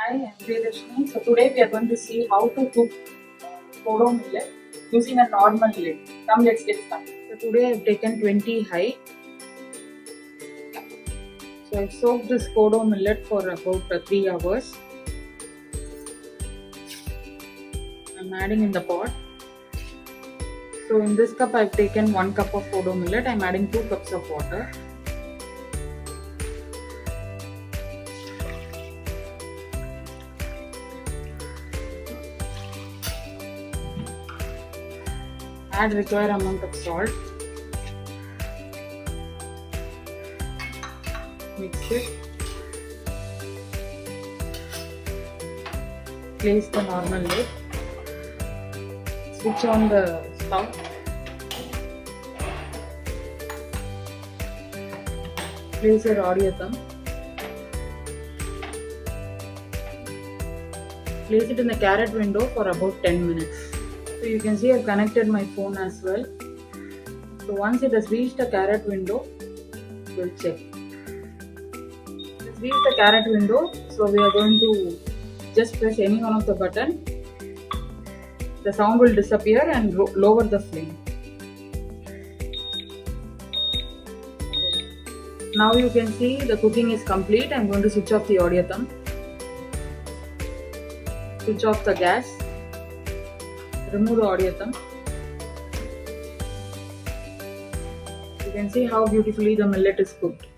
Hi, I'm Rashmi. So today we are going to see how to cook kodo millet using a normal lid. Come, let's get started. So today I've taken 20 high. So I've soaked this kodo millet for about 3 hours. I'm adding in the pot. So in this cup I've taken 1 cup of kodo millet. I'm adding 2 cups of water. Add required amount of salt. Mix it. Place the normal lid. Switch on the stove. Place your audio thumb. Place it in the carrot window for about 10 minutes. So you can see I've connected my phone as well. So once it has reached the carrot window, we'll check. It's reached the carrot window, so we are going to just press any one of the button. The sound will disappear and lower the flame. Now you can see the cooking is complete. I'm going to switch off the audio thumb. Switch off the gas. Remove the audio thumb. You can see how beautifully the millet is cooked.